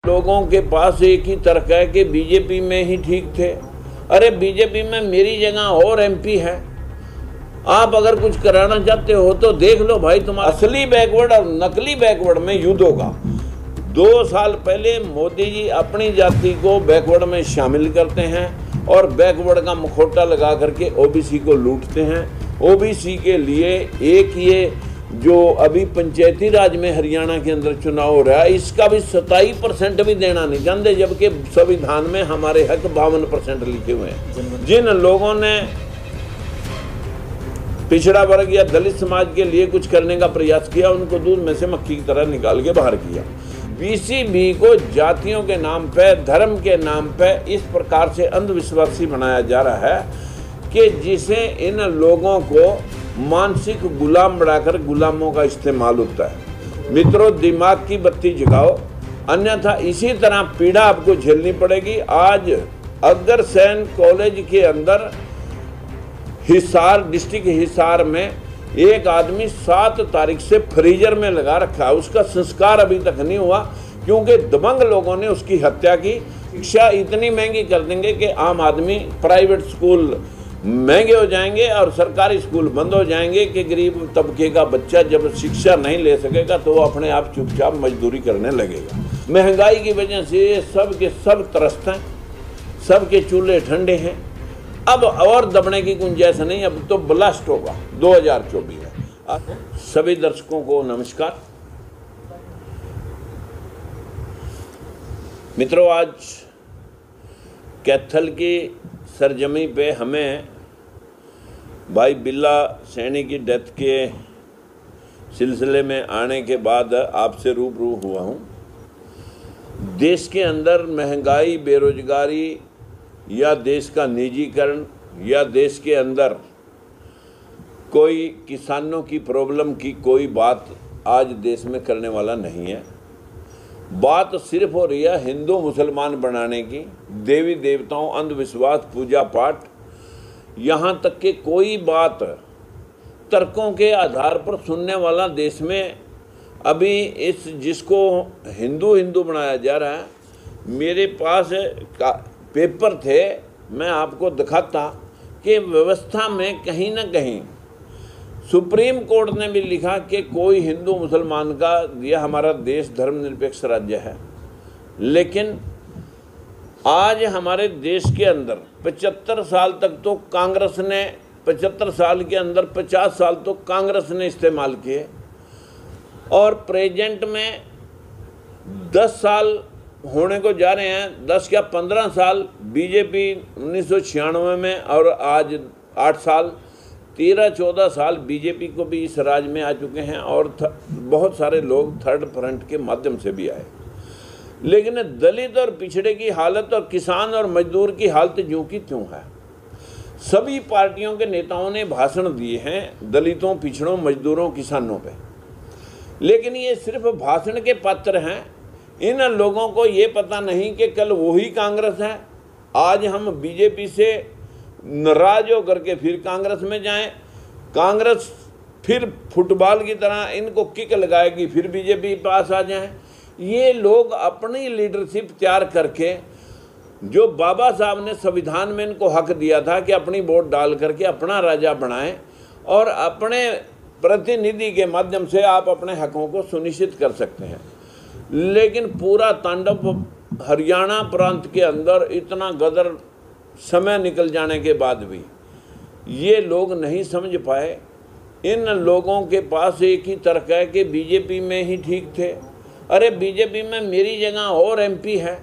लोगों के पास एक ही तर्क है कि बीजेपी में ही ठीक थे। अरे बीजेपी में मेरी जगह और एमपी है। आप अगर कुछ कराना चाहते हो तो देख लो भाई, तुम्हारा असली बैकवर्ड और नकली बैकवर्ड में युद्ध होगा। 2 साल पहले मोदी जी अपनी जाति को बैकवर्ड में शामिल करते हैं और बैकवर्ड का मुखौटा लगा करके ओबीसी को लूटते हैं। ओबीसी के लिए एक ये जो अभी पंचायती राज में हरियाणा के अंदर चुनाव हो रहा है, इसका भी 27% भी देना नहीं चाहते, जबकि संविधान में हमारे हक 52% लिखे हुए हैं। जिन लोगों ने पिछड़ा वर्ग या दलित समाज के लिए कुछ करने का प्रयास किया, उनको दूध में से मक्खी की तरह निकाल के बाहर किया। बीसीबी को जातियों के नाम पे, धर्म के नाम पे इस प्रकार से अंधविश्वासी बनाया जा रहा है कि जिसे इन लोगों को मानसिक गुलाम बनाकर गुलामों का इस्तेमाल होता है। मित्रों, दिमाग की बत्ती जगाओ, अन्यथा इसी तरह पीड़ा आपको झेलनी पड़ेगी। आज अग्रसेन कॉलेज के अंदर हिसार, डिस्ट्रिक्ट हिसार में एक आदमी 7 तारीख से फ्रीजर में लगा रखा है। उसका संस्कार अभी तक नहीं हुआ क्योंकि दबंग लोगों ने उसकी हत्या की। शिक्षा इतनी महंगी कर देंगे कि आम आदमी, प्राइवेट स्कूल महंगे हो जाएंगे और सरकारी स्कूल बंद हो जाएंगे कि गरीब तबके का बच्चा जब शिक्षा नहीं ले सकेगा तो वो अपने आप चुपचाप मजदूरी करने लगेगा। महंगाई की वजह से सब के सब त्रस्त हैं, सबके चूल्हे ठंडे हैं। अब और दबने की गुंजाइश नहीं, अब तो ब्लास्ट होगा 2024 में। सभी दर्शकों को नमस्कार। मित्रों, आज कैथल की सरजमी पे हमें भाई बिल्ला सैनी की डेथ के सिलसिले में आने के बाद आपसे रूबरू हुआ हूँ। देश के अंदर महंगाई, बेरोजगारी या देश का निजीकरण या देश के अंदर कोई किसानों की प्रॉब्लम की कोई बात आज देश में करने वाला नहीं है। बात सिर्फ हो रही है हिंदू मुसलमान बनाने की, देवी देवताओं, अंधविश्वास, पूजा पाठ, यहाँ तक कि कोई बात तर्कों के आधार पर सुनने वाला देश में अभी इस जिसको हिंदू हिंदू बनाया जा रहा है। मेरे पास पेपर थे, मैं आपको दिखाता कि व्यवस्था में कहीं ना कहीं सुप्रीम कोर्ट ने भी लिखा कि कोई हिंदू मुसलमान का, यह हमारा देश धर्मनिरपेक्ष राज्य है। लेकिन आज हमारे देश के अंदर 75 साल तक तो कांग्रेस ने, 75 साल के अंदर 50 साल तो कांग्रेस ने इस्तेमाल किए और प्रेजेंट में 10 साल होने को जा रहे हैं। 10 या 15 साल बीजेपी 1996 में और आज 8 साल, 13-14 साल बीजेपी को भी इस राज्य में आ चुके हैं और बहुत सारे लोग थर्ड फ्रंट के माध्यम से भी आए। लेकिन दलित और पिछड़े की हालत और किसान और मजदूर की हालत ज्यों की त्यों है। सभी पार्टियों के नेताओं ने भाषण दिए हैं दलितों, पिछड़ों, मजदूरों, किसानों पे, लेकिन ये सिर्फ भाषण के पात्र हैं। इन लोगों को ये पता नहीं कि कल वही कांग्रेस है। आज हम बीजेपी से नाराज होकर के फिर कांग्रेस में जाएं, कांग्रेस फिर फुटबॉल की तरह इनको किक लगाएगी, फिर बीजेपी पास आ जाएं। ये लोग अपनी लीडरशिप तैयार करके, जो बाबा साहब ने संविधान में इनको हक दिया था कि अपनी वोट डाल करके अपना राजा बनाएं और अपने प्रतिनिधि के माध्यम से आप अपने हकों को सुनिश्चित कर सकते हैं। लेकिन पूरा तांडव हरियाणा प्रांत के अंदर इतना गदर समय निकल जाने के बाद भी ये लोग नहीं समझ पाए। इन लोगों के पास एक ही तर्क है कि बीजेपी में ही ठीक थे। अरे बीजेपी में मेरी जगह और एमपी है।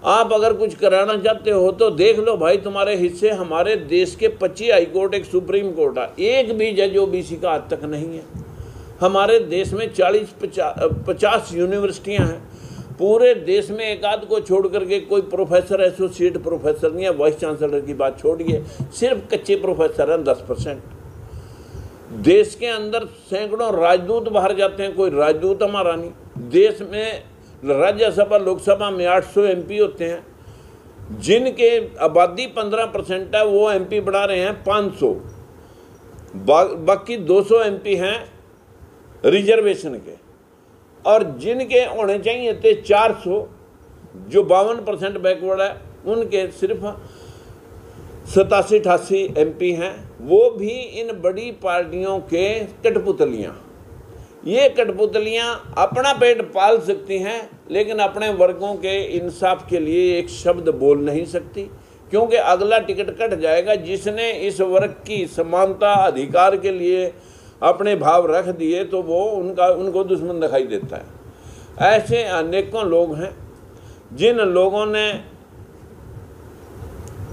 आप अगर कुछ कराना चाहते हो तो देख लो भाई, तुम्हारे हिस्से हमारे देश के 25 हाईकोर्ट, एक सुप्रीम कोर्ट है, एक भी जज ओबीसी का आज तक नहीं है। हमारे देश में 40-50 यूनिवर्सिटियां हैं। पूरे देश में एक आध को छोड़ करके कोई प्रोफेसर, एसोसिएट प्रोफेसर नहीं है। वाइस चांसलर की बात छोड़िए, सिर्फ कच्चे प्रोफेसर हैं 10%। देश के अंदर सैकड़ों राजदूत बाहर जाते हैं, कोई राजदूत हमारा नहीं। देश में राज्यसभा, लोकसभा में 800 एमपी होते हैं, जिनके आबादी 15% है, वो एमपी बढ़ा रहे हैं 500। बाकी 200 एमपी हैं रिजर्वेशन के। और जिनके होने चाहिए थे 400, जो 52% बैकवर्ड है, उनके सिर्फ 87-88 MP हैं। वो भी इन बड़ी पार्टियों के कठपुतलियाँ। ये कठपुतलियाँ अपना पेट पाल सकती हैं, लेकिन अपने वर्गों के इंसाफ के लिए एक शब्द बोल नहीं सकती, क्योंकि अगला टिकट कट जाएगा। जिसने इस वर्ग की समानता अधिकार के लिए अपने भाव रख दिए तो वो उनको दुश्मन दिखाई देता है। ऐसे अनेकों लोग हैं जिन लोगों ने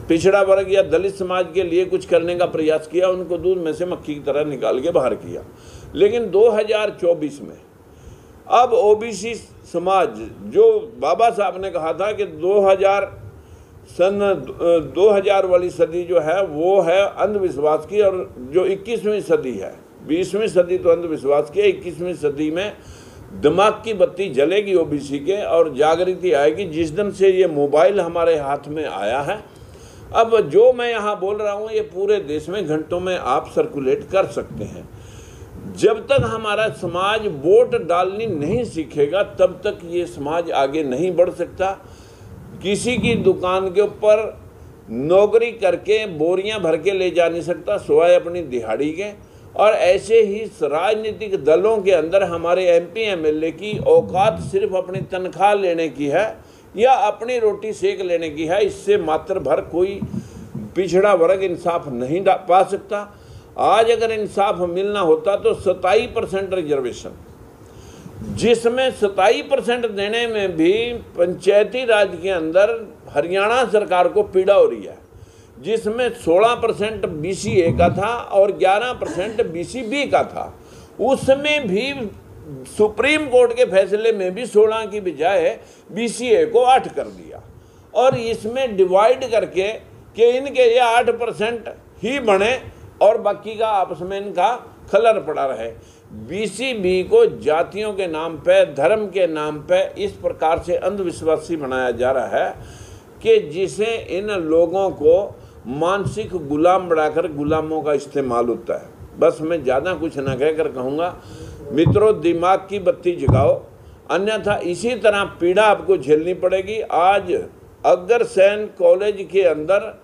पिछड़ा वर्ग या दलित समाज के लिए कुछ करने का प्रयास किया, उनको दूध में से मक्खी की तरह निकाल के बाहर किया। लेकिन 2024 में अब ओबीसी समाज, जो बाबा साहब ने कहा था कि 2000 वाली सदी जो है वो है अंधविश्वास की, और जो 21वीं सदी है, 20वीं सदी तो अंधविश्वास की, 21वीं सदी में दिमाग की बत्ती जलेगी ओबीसी के, और जागृति आएगी। जिस दिन से ये मोबाइल हमारे हाथ में आया है, अब जो मैं यहाँ बोल रहा हूँ ये पूरे देश में घंटों में आप सर्कुलेट कर सकते हैं। जब तक हमारा समाज वोट डालनी नहीं सीखेगा, तब तक ये समाज आगे नहीं बढ़ सकता। किसी की दुकान के ऊपर नौकरी करके बोरियां भर के ले जा नहीं सकता, सिवाय अपनी दिहाड़ी के। और ऐसे ही राजनीतिक दलों के अंदर हमारे MP MLA की औकात सिर्फ अपनी तनख्वाह लेने की है या अपनी रोटी सेक लेने की है। इससे मात्र भर कोई पिछड़ा वर्ग इंसाफ नहीं पा सकता। आज अगर इंसाफ मिलना होता तो 27% रिजर्वेशन, जिसमें 27% देने में भी पंचायती राज के अंदर हरियाणा सरकार को पीड़ा हो रही है, जिसमें 16% BCA का था और 11% BCB का था। उसमें भी सुप्रीम कोर्ट के फैसले में भी 16 की बजाय BCA को 8 कर दिया, और इसमें डिवाइड करके कि इनके ये 8% ही बने और बाकी का आपस में इनका खलर पड़ा रहे। BCB को जातियों के नाम पे, धर्म के नाम पे इस प्रकार से अंधविश्वासी बनाया जा रहा है कि जिसे इन लोगों को मानसिक गुलाम बढ़ाकर गुलामों का इस्तेमाल होता है। बस मैं ज़्यादा कुछ न कहकर कहूँगा, मित्रों, दिमाग की बत्ती जगाओ, अन्यथा इसी तरह पीड़ा आपको झेलनी पड़ेगी। आज अग्रसेन कॉलेज के अंदर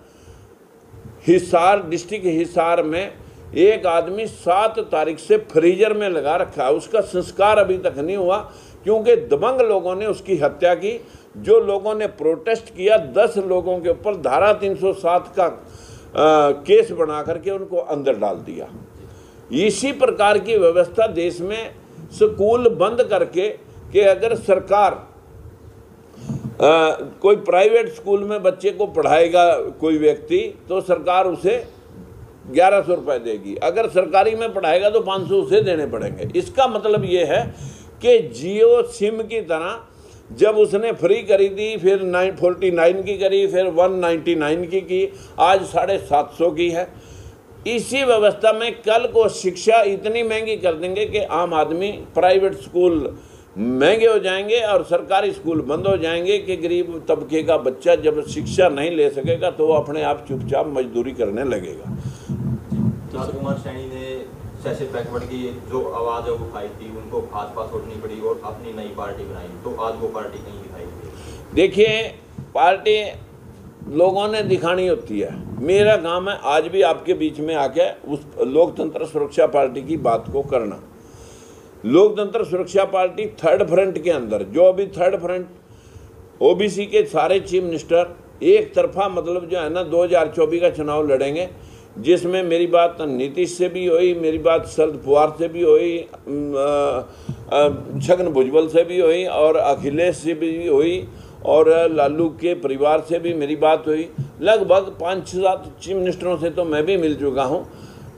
हिसार, डिस्ट्रिक्ट हिसार में एक आदमी 7 तारीख से फ्रीजर में लगा रखा है। उसका संस्कार अभी तक नहीं हुआ, क्योंकि दबंग लोगों ने उसकी हत्या की। जो लोगों ने प्रोटेस्ट किया, 10 लोगों के ऊपर धारा 307 का केस बना करके उनको अंदर डाल दिया। इसी प्रकार की व्यवस्था देश में, स्कूल बंद करके कि अगर सरकार कोई प्राइवेट स्कूल में बच्चे को पढ़ाएगा कोई व्यक्ति, तो सरकार उसे 1100 रुपये देगी। अगर सरकारी में पढ़ाएगा तो 500 उसे देने पड़ेंगे। इसका मतलब ये है कि जियो सिम की तरह जब उसने फ्री करी थी, फिर 949 की करी, फिर 199 की, आज 750 की है। इसी व्यवस्था में कल को शिक्षा इतनी महंगी कर देंगे कि आम आदमी, प्राइवेट स्कूल महंगे हो जाएंगे और सरकारी स्कूल बंद हो जाएंगे कि गरीब तबके का बच्चा जब शिक्षा नहीं ले सकेगा तो वो अपने आप चुपचाप मजदूरी करने लगेगा। राजकुमार सैनी ने सेशन बैकवर्ड की जो आवाज़ उठाई थी, उनको भाजपा छोड़नी पड़ी और अपनी नई पार्टी बनाई, तो आज वो पार्टी कहीं दिखाई दी। देखिए, पार्टी लोगों ने दिखानी होती है। मेरा काम है आज भी आपके बीच में आके उस लोकतंत्र सुरक्षा पार्टी की बात को करना। लोकतंत्र सुरक्षा पार्टी थर्ड फ्रंट के अंदर, जो अभी थर्ड फ्रंट ओबीसी के सारे चीफ मिनिस्टर एक तरफा, मतलब जो है ना 2024 का चुनाव लड़ेंगे, जिसमें मेरी बात नीतीश से भी हुई, मेरी बात शरद पवार से भी हुई, छगन भुजबल से भी हुई और अखिलेश से भी हुई और लालू के परिवार से भी मेरी बात हुई। लगभग 5-7 चीफ मिनिस्टरों से तो मैं भी मिल चुका हूँ।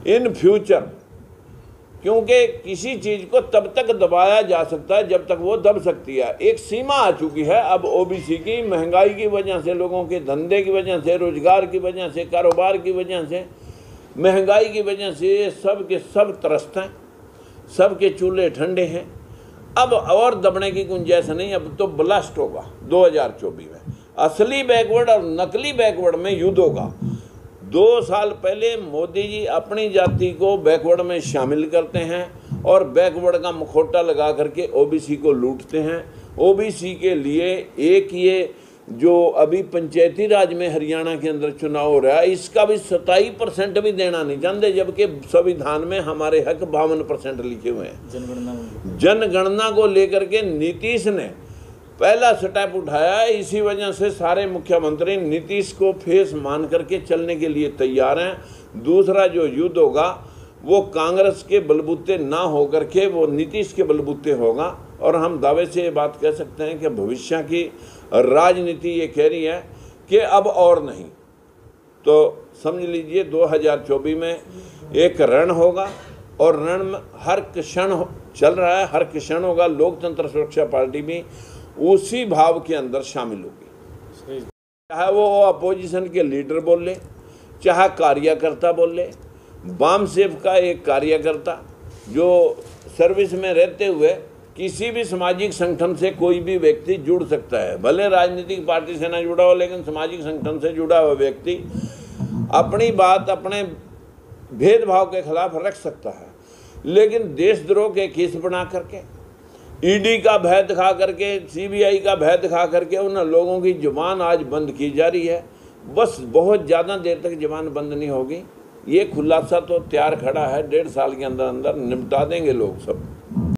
इन फ्यूचर, क्योंकि किसी चीज़ को तब तक दबाया जा सकता है जब तक वो दब सकती है। एक सीमा आ चुकी है अब ओबीसी की, महंगाई की वजह से, लोगों के धंधे की वजह से, रोजगार की वजह से, कारोबार की वजह से, महंगाई की वजह से सब के सब त्रस्त हैं, सब के चूल्हे ठंडे हैं। अब और दबने की गुंजाइश नहीं, अब तो ब्लास्ट होगा 2024 में। असली बैकवर्ड और नकली बैकवर्ड में युद्ध होगा। 2 साल पहले मोदी जी अपनी जाति को बैकवर्ड में शामिल करते हैं और बैकवर्ड का मुखौटा लगा करके ओबीसी को लूटते हैं। ओबीसी के लिए एक ये जो अभी पंचायती राज में हरियाणा के अंदर चुनाव हो रहा है, इसका भी 27% भी देना नहीं चाहते, जबकि संविधान में हमारे हक 52% लिखे हुए हैं। जनगणना को लेकर के नीतीश ने पहला स्टेप उठाया है। इसी वजह से सारे मुख्यमंत्री नीतीश को फेस मान करके चलने के लिए तैयार हैं। दूसरा जो युद्ध होगा वो कांग्रेस के बलबूते ना होकर के वो नीतीश के बलबूते होगा। और हम दावे से ये बात कह सकते हैं कि भविष्य की राजनीति ये कह रही है कि अब और नहीं, तो समझ लीजिए 2024 में एक रण होगा और रण में हर क्षण चल रहा है, हर क्षण होगा। लोकतंत्र सुरक्षा पार्टी भी उसी भाव के अंदर शामिल होगी, चाहे वो अपोजिशन के लीडर बोले, चाहे कार्यकर्ता बोले। वाम सेव का एक कार्यकर्ता जो सर्विस में रहते हुए किसी भी सामाजिक संगठन से कोई भी व्यक्ति जुड़ सकता है, भले राजनीतिक पार्टी से ना जुड़ा हो, लेकिन सामाजिक संगठन से जुड़ा हुआ व्यक्ति अपनी बात अपने भेदभाव के खिलाफ रख सकता है। लेकिन देशद्रोह के केस बना करके, ईडी का भय दिखा करके, सीबीआई का भय दिखा करके उन लोगों की जुबान आज बंद की जा रही है। बस बहुत ज़्यादा देर तक जुबान बंद नहीं होगी। ये खुलासा तो तैयार खड़ा है, 1.5 साल के अंदर अंदर निपटा देंगे लोग सब।